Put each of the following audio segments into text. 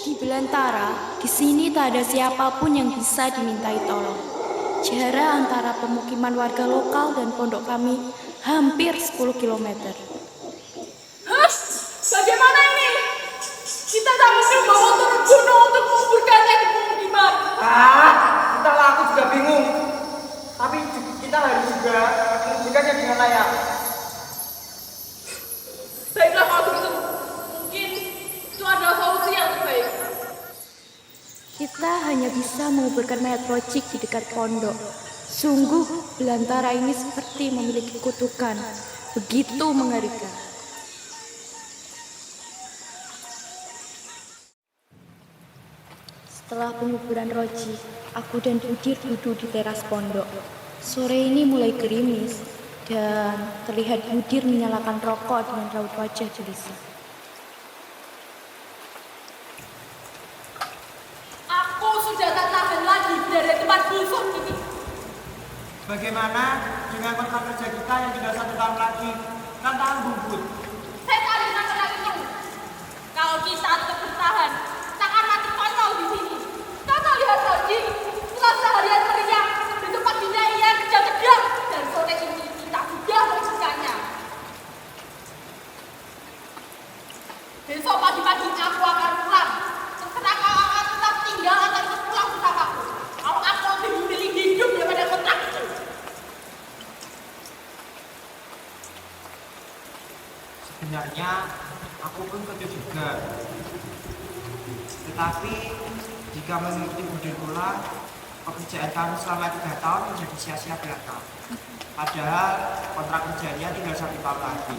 Di belantara, di sini tak ada siapapun yang bisa dimintai tolong. Jarak antara pemukiman warga lokal dan pondok kami hampir 10 kilometer. Hah? Bagaimana ini? Kita tak mungkin bawa turun gunung untuk menguburkannya di pemukiman. Entahlah, aku juga bingung. Tapi kita harus juga menguburkannya dengan layak. Baiklah kalau begitu, mungkin itu adalah solusi yang terbaik. Kita hanya bisa menguburkan mayat Rojik di dekat pondok. Sungguh, belantara ini seperti memiliki kutukan. Begitu mengerikan. Setelah penguburan Rojik, aku dan Budir duduk di teras pondok. Sore ini mulai gerimis dan terlihat Budir menyalakan rokok dengan raut wajah gelisah. Aku sudah tak tahan lagi dari tempat busuk ini. Bagaimana dengan kontrak kerja kita yang tinggal 1 tahun lagi? Kan tanggung, Bud. Saya tak bisa kena itu. Kalau kita tetap bertahan, tak akan mati konyol di sini. Kakak lihat lagi, setelah seharian teriak, di tempat bina ia kejang-kejang, dan sore ini kita sudah menyaksikannya. Besok pagi-pagi aku akan pulang. Terserah kau akan tetap tinggal atau tetap pulang bersamaku. Kalau aku lebih memilih hidup daripada kontrak itu. Sebenarnya aku pun setuju juga. Tetapi jika mengikuti Budir pulang, pekerjaan kamu selama 3 tahun menjadi sia-sia belaka. Padahal kontrak kerjanya tinggal 1 tahun lagi.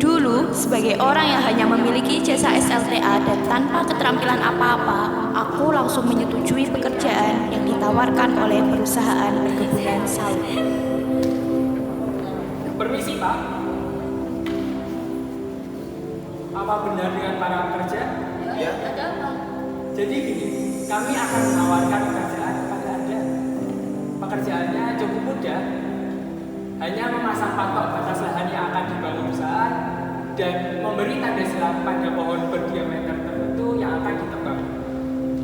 Dulu, sebagai orang yang hanya memiliki jasa SLTA dan tanpa keterampilan apa-apa, aku langsung menyetujui pekerjaan yang ditawarkan oleh perusahaan perkebunan sawit. Permisi, Pak. Apa benar dengan para pekerja? Ya. Ada apa? Jadi gini, kami akan menawarkan pekerjaan kepada Anda. Pekerjaannya cukup mudah. Hanya memasang patok batas lahan yang akan dibangun perusahaan dan memberi tanda silang pada pohon berdiameter tertentu yang akan ditebang.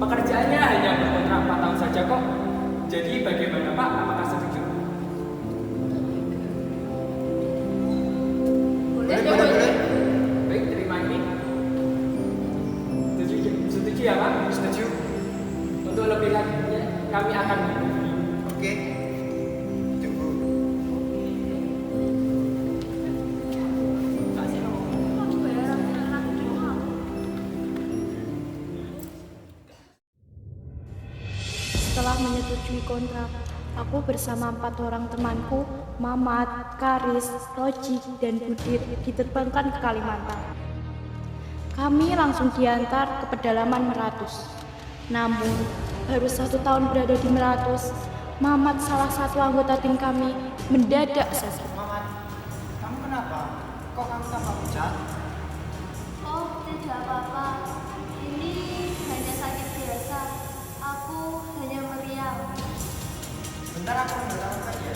Pekerjaannya hanya berkontrak 4 tahun saja kok. Jadi bagaimana, Pak? Apakah setuju? Boleh. Baik, terima ini. Setuju ya, Pak? Setuju. Untuk lebih lanjutnya, kami akan menghubungi. Oke. Tunggu. Setelah menyetujui kontrak, aku bersama 4 orang temanku, Mamat, Karis, Rojik, dan Budir diterbangkan ke Kalimantan. Kami langsung diantar ke pedalaman Meratus. Namun, baru 1 tahun berada di Meratus, Mamat, salah satu anggota tim kami, mendadak sakit. Mamat, kamu kenapa? Kok kamu tampak pucat? Oh, tidak apa-apa. Ini hanya sakit biasa. Aku hanya meriang. Bentar aku mendatangkan saja.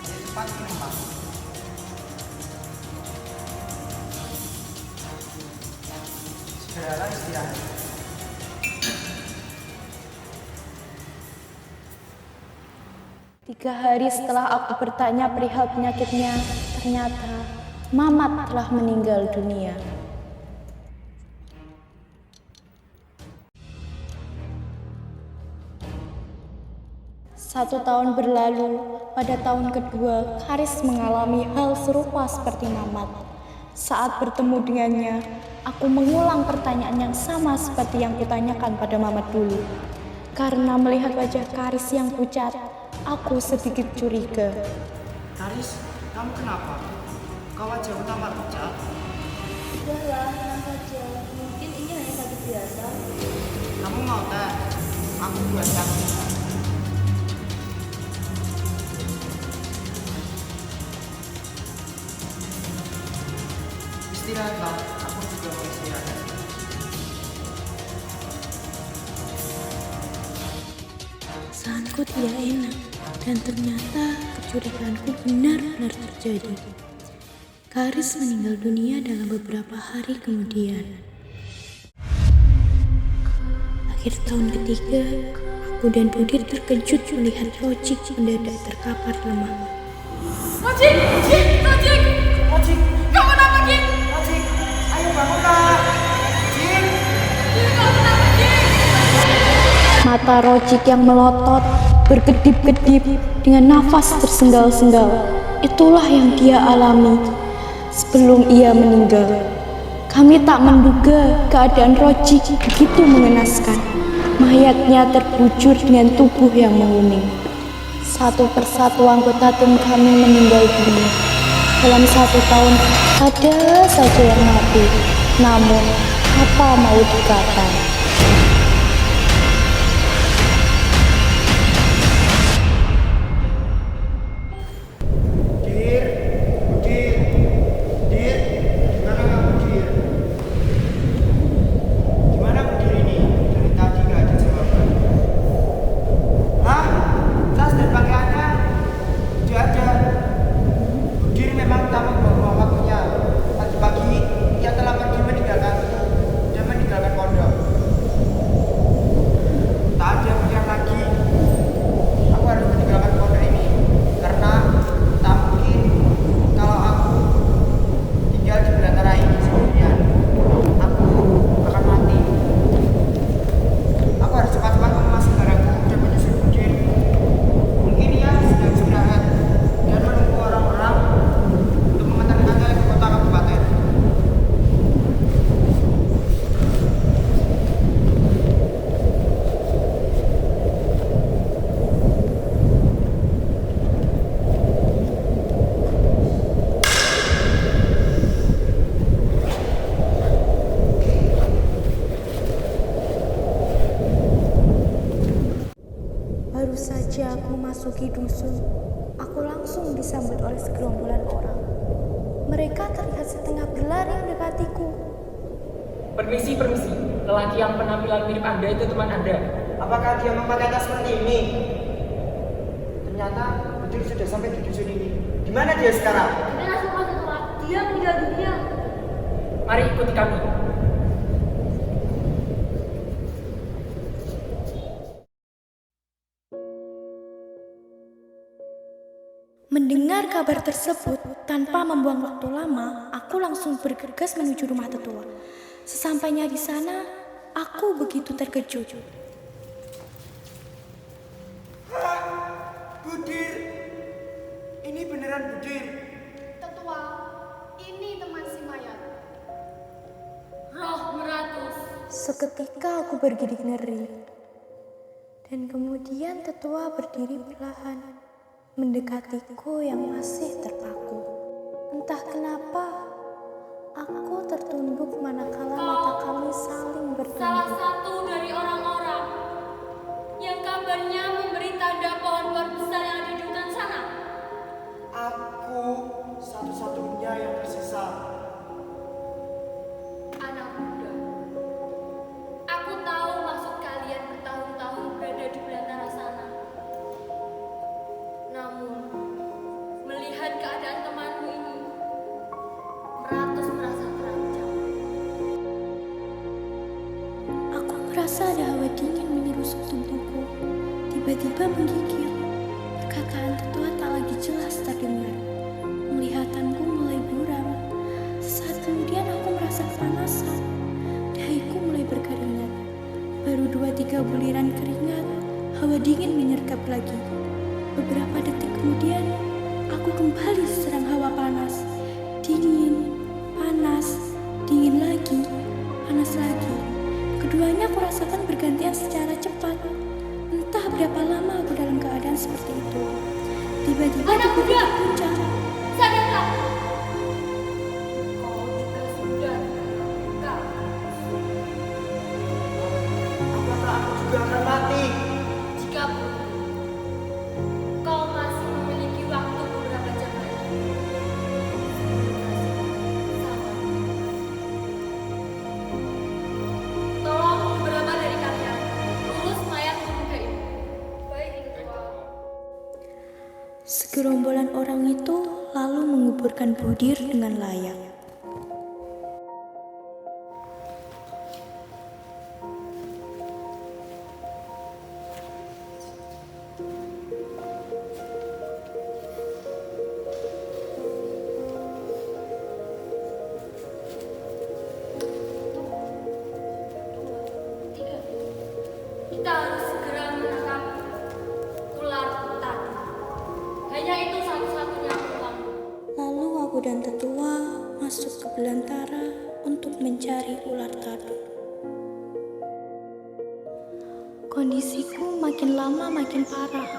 Ayo cepat minum, Pak. Segeralah istirahat. Tiga hari setelah aku bertanya perihal penyakitnya, ternyata Mamat telah meninggal dunia. Satu tahun berlalu, pada tahun kedua, Karis mengalami hal serupa seperti Mamat. Saat bertemu dengannya, aku mengulang pertanyaan yang sama seperti yang kutanyakan pada Mamat dulu. Karena melihat wajah Karis yang pucat, aku sedikit curiga. Karis, kamu kenapa? Kau wajahmu tampak pucat. Sudahlah, tenang saja. Mungkin ini hanya sakit biasa. Kamu mau teh? Aku buatkan. Istirahatlah, aku juga beristirahat. Perasaanku tidak enak, dan ternyata kecurigaanku benar-benar terjadi. Karis meninggal dunia dalam beberapa hari kemudian. Akhir tahun ketiga, aku dan Budir terkejut melihat Rojik mendadak terkapar lemah. Rojik! Rojik! Rojik, Kamu kenapa, Ki? Rojik, ayo bangunlah. Rojik. Kamu kenapa, Ki? Mata Rojik yang melotot, berkedip-kedip dengan nafas tersengal-sengal. Itulah yang dia alami sebelum ia meninggal. Kami tak menduga keadaan Rojik begitu mengenaskan. Mayatnya terbujur dengan tubuh yang menguning. Satu persatu anggota tim kami meninggal dunia. Dalam 1 tahun ada saja yang mati. Namun, apa mau dikata? Dir, Dir, Dir, gimana kamu Dir? Gimana Dir ini? Dari tadi gak ada jawaban. Hah? Tas dan pakaiannya? Tidak ada. Dir memang tak membawa waktunya. Pagi-pagi ia telah pergi meninggalkanku dan meninggalkan pondok. Tak ada pilihan lagi. Aku harus meninggalkan pondok ini karena tak mungkin kalau aku tinggal di belantara ini sendirian. Aku akan mati. Aku harus cepat-cepat mengemas barangku dan menyusul Budir. Mungkin ia sedang istirahat dan menunggu orang-orang untuk mengantarkannya ke kota kabupaten. Baru saja aku masuki dusun, aku langsung disambut oleh segerombolan orang. Mereka terlihat setengah berlari mendekatiku. Permisi. Lelaki yang penampilan mirip Anda itu teman Anda. Apakah dia memakai tas seperti ini? Ternyata Budir sudah sampai di dusun ini. Di mana dia sekarang? Dia langsung masuk keluar. Dia meninggal dunia. Mari ikuti kami. Mendengar kabar tersebut, tanpa membuang waktu lama, aku langsung bergegas menuju rumah tetua. Sesampainya di sana, aku begitu terkejut. Budir, ini beneran Budir. Tetua, ini teman si mayat. Roh meratus. Seketika aku bergidik ngeri. Dan kemudian tetua berdiri perlahan, mendekatiku yang masih terpaku. Entah kenapa, aku tertunduk manakala mata kami saling Salah bertemu. satu dari orang-orang yang kabarnya memberi tanda pohon besar yang ada di hutan sana. Aku satu-satunya yang tersisa. Anak muda, aku tahu maksud kalian bertahun-tahun berada di belantara sana. Namun, melihat keadaan temanmu ini, Meratus merasa terancam. Aku merasa ada hawa dingin menyerusuk tubuhku. Tiba-tiba menggigil. Perkataan tetua tak lagi jelas terdengar. Melihatanku mulai buram. Sesaat kemudian aku merasa kepanasan. Dahiku mulai berkeringat. Baru 2-3 buliran keringat, hawa dingin menyergap lagi. Beberapa detik kemudian, aku kembali diserang hawa panas. Dingin, panas, dingin lagi, panas lagi. Keduanya aku rasakan bergantian secara cepat. Entah berapa lama aku dalam keadaan seperti itu. Tiba-tiba Anak tubuhku muda! terguncang. Sadarlah! Kau juga sudah terluka. Apakah aku juga akan mati? Jika kau masih memiliki waktu beberapa jam lagi. Sabar. menguburkan Budir dengan layak. Kita harus segera menangkap ular tadi. Hanya itu satu-satunya peluang. Lalu aku dan tetua masuk ke belantara untuk mencari ular tadi. Kondisiku makin lama makin parah.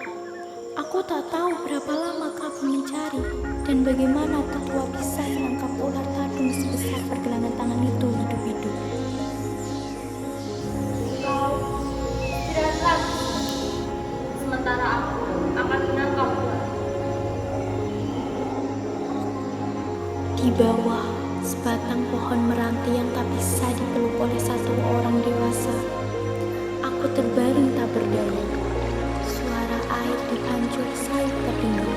Aku tak tahu berapa lama aku mencari dan bagaimana tetua bisa menangkap ular tadung sebesar pergelangan tangan itu hidup-hidup. Kau tidak lagi. Sementara aku akan menangkap ular. Di bawah sebatang pohon meranti yang tak bisa dipeluk oleh satu orang dewasa, aku terbaring tak berdaya. Suara air di pancur saya terdengar.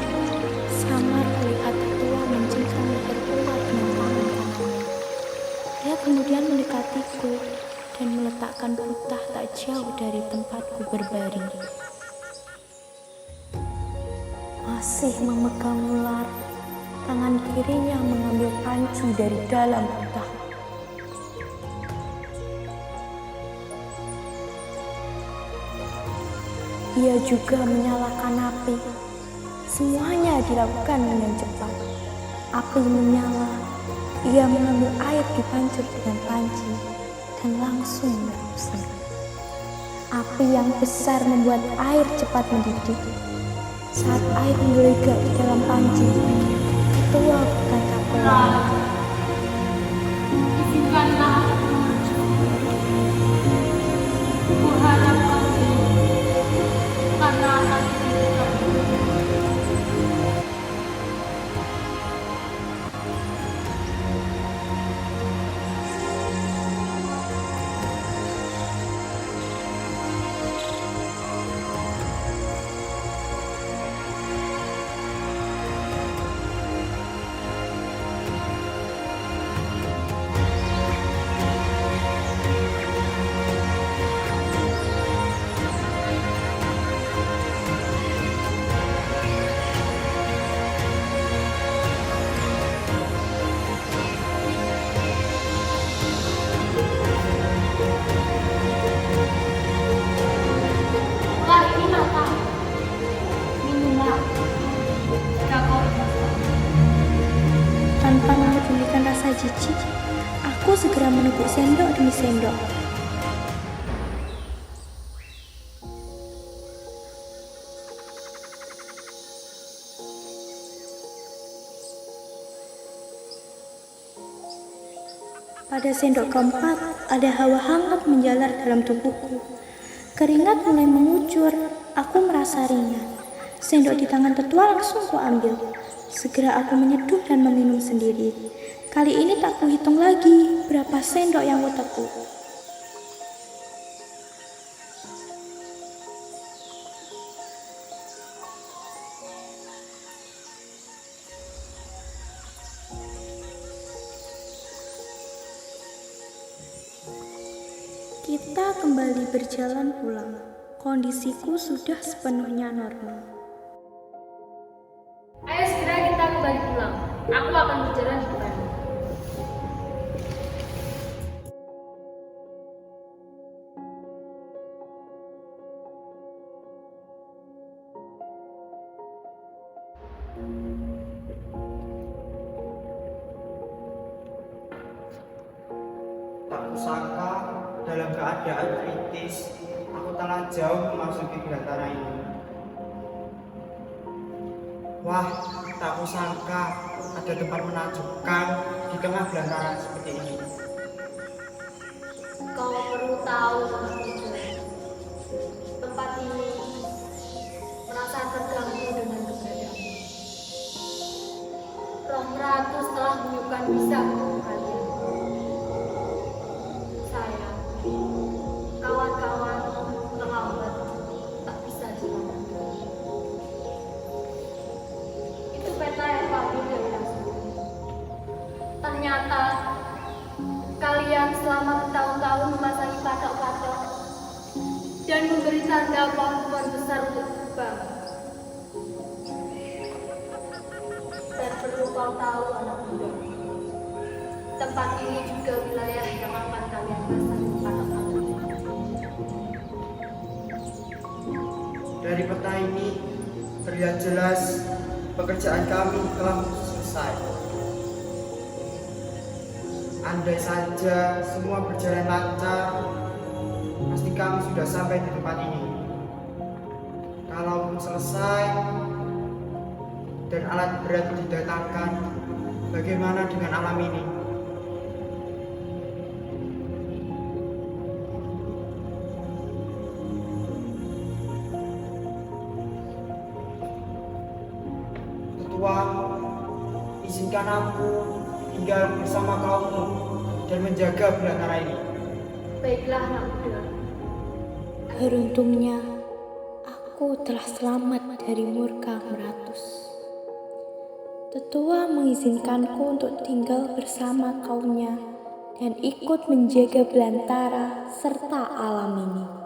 Samar melihat tetua mencengkram leher ular dengan tangan kanannya. Dia kemudian mendekatiku dan meletakkan butah tak jauh dari tempatku berbaring. Masih memegang ular, tangan kirinya mengambil pancu dari dalam butah. Dia juga menyalakan api. Semuanya dilakukan dengan cepat. Api menyala, ia mengambil air di pancur dengan panci dan langsung berfungsi. Api yang besar membuat air cepat mendidih. Saat air menggelegar di dalam panci, ketua berkata pelan, Izinkanlah aku maju. Kuharap kau ini karena akan diberikan. Ular ini mata. Minumlah. Jika kau ingin selamat. tanpa mempedulikan rasa jijik, aku segera meneguk sendok demi sendok. Pada sendok keempat, ada hawa hangat menjalar dalam tubuhku. Keringat mulai mengucur, aku merasa ringan. Sendok di tangan tetua langsung kuambil. Segera aku menyeduh dan meminum sendiri. Kali ini tak kuhitung lagi berapa sendok yang kutekuk. Kita kembali berjalan pulang. Kondisiku sudah sepenuhnya normal. Ayo segera kita kembali pulang. Aku akan berjalan di depanmu. Tak kusangka dalam keadaan kritis aku telah jauh memasuki belantara ini. Wah, tak kusangka ada tempat menakjubkan di tengah belantara seperti ini. Kau perlu tahu itu. Tempat ini merasa terganggu dengan keberadaanmu. Roh Ratu telah menyukai bisa kalian. Sayang, kawan-kawan terlambat tak bisa diselamatkan. Itu peta yang kami dari Rasul. ternyata kalian selama bertahun-tahun memasangi patok-patok dan memberi tanda pohon-pohon besar untuk terbang. Dan perlu kau tahu anak muda, tempat ini juga wilayah yang akan kalian pasangi patok-patok. Dari peta ini terlihat jelas pekerjaan kami telah selesai. Andai saja semua berjalan lancar, pasti kami sudah sampai di tempat ini. Kalaupun selesai dan alat berat didatangkan, bagaimana dengan alam ini? Tetua, izinkan aku tinggal bersama kaummu dan menjaga belantara ini. Baiklah anak muda. Beruntungnya aku telah selamat dari murka Meratus. Tetua mengizinkanku untuk tinggal bersama kaumnya dan ikut menjaga belantara serta alam ini.